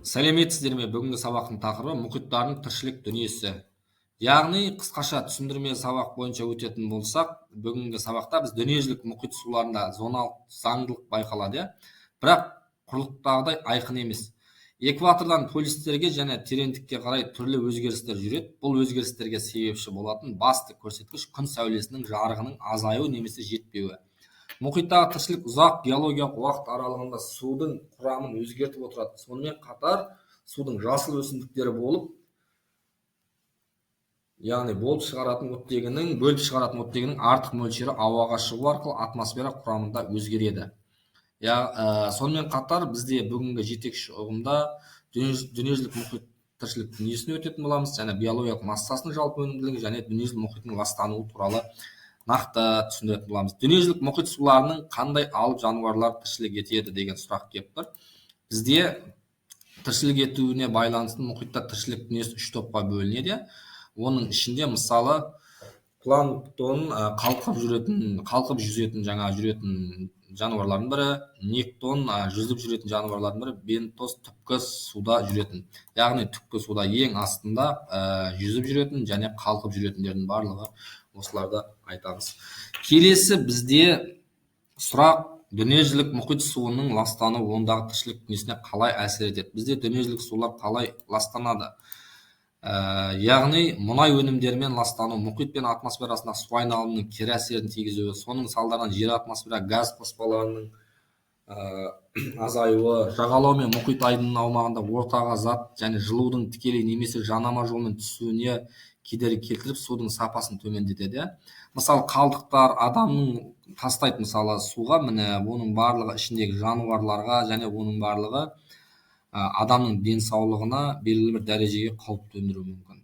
Сәлеметсіздер ме? Бүгінгі сабақтың тақырыбы мұхиттардың тіршілік дүниесі. Яғни қысқаша түсіндірме сабақ бойынша өтетін болсақ, бүгінгі сабақта біз дүниежүзілік мұхит суларында зоналық заңдылық байқалады, бірақ құрлықтағыдай айқын емес. Экватордан полюстерге және тереңдікке қарай түрлі өзгерістер жүреді. Бұл өзгерістерге себепші болатын басты көрсеткіш күн сәулесінің жарығының азаюы немесе жетпеуі. Мұхиттағы тіршілік ұзақ геологиялық уақыт аралығында судың құрамын өзгертіп отырады. Сонымен қатар судың жасыл өсімдіктері болып, яғни бөліп шығаратын оттегінің артық мөлшері ауаға шығу арқылы атмосфера құрамында өзгереді. Сонымен қатар бізде бүгінгі жетекші ұғымда дүниежүзілік мұхит тіршілік дүниесін өтетін боламыз, және биологиялық массасының жалпы өнімділігі және дүниежүзілік мұхиттың ластануы туралы нақты түсіндіретін боламыз. Дүниежүзілік мұхит суларының қандай алып жануарлар тіршілік етеді деген сұрақ келіп тұр. Бізде тіршілік етуіне байланысты мұхитта тіршілік дүниесі 3 топқа бөлінеді. Оның ішінде мысалы планктон қалқып жүзетін жануарлардың бірі, нектон жүзіп жүретін жануарлардың бірі, бентос түпкі суда жүретін. Яғни түпкі суда ең астында жүзіп жүретін және қалқып жүретіндердің барлығы осыларды айтамыз. Келесі бізде сұрақ: дүниежүзілік мұхит суының ластануы ондағы тіршілік дүниесіне қалай әсер етеді? Бізде дүниежүзілік сулар қалай ластанады? Яғни мұнай өнімдерімен ластану, мұхит пен атмосферасында су айналымының кері әсерін тигізуі, соның салдарынан жер атмосфера газ қоспаларының азаюы, жағалау мен мұхит айдынының аумағында ортаға зат және жылудың тікелей немесе жанама жолмен түсуіне кедергі келтіріп, судың сапасын төмендетеді. Мысалы, қалдықтар адамның тастайды суға, оның барлығы ішіндегі жануарларға және оның барлығы адамның денсаулығына белгілі бір дәрежеге қауіп төндіруі мүмкін.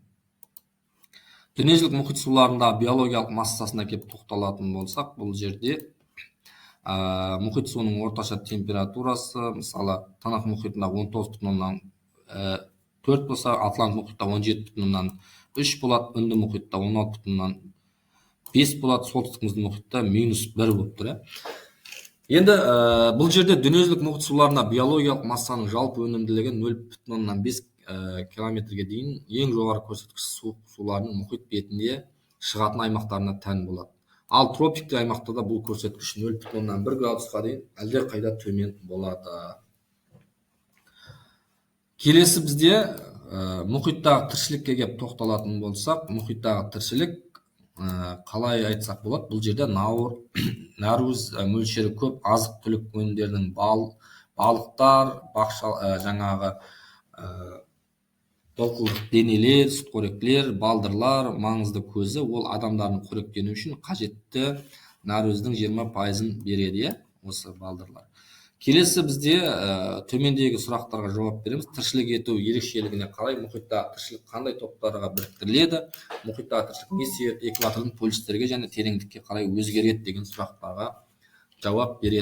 Дүниежүзілік мұхит суларында биологиялық массасына келіп тоқталатын болсақ, бұл жерде мұхит суының орташа температурасы, мысалы, Тынық мұхитында 19,4 болса, Атлант мұхитта 17,3 болады, Үнді мұхитта 16,5 болады, солтүстік мұхитта -1 болып тұр. Енді бұл жерде дүниежүзілік мұхит суларына биологиялық массаның жалпы өнімділігі 0,5 километрге дейін ең жоғары көрсеткіш суларының мұхит бетінде шығатын аймақтарына тән болады. Ал тропиктік аймақтарда бұл көрсеткіш 0,1 градусқа дейін әлдеқайда төмен болады. Келесі бізде мұхиттағы тіршілікке келіп тоқталатын болсақ, мұхиттағы тіршілік қалай айтсақ болады? Бұл жерде наркоз мөлшері көп азық-түлік өнімдерінің балықтар, толқылдық денелер, сүтқоректілер, балдырлар маңызды көзі. Ол адамдардың қоректену үшін қажетті наркоздің 20% береді, осы балдырлар. Келесі бізде төмендегі сұрақтарға жауап береміз. Тіршілік ету ерекшелігіне қалай? Мұхиттағы тіршілік қандай топтарға біріктіріледі? Мұхиттағы тіршілік не себепті экватордың полюстерге және тереңдікке қарай өзгереді деген сұрақтарға жауап береді.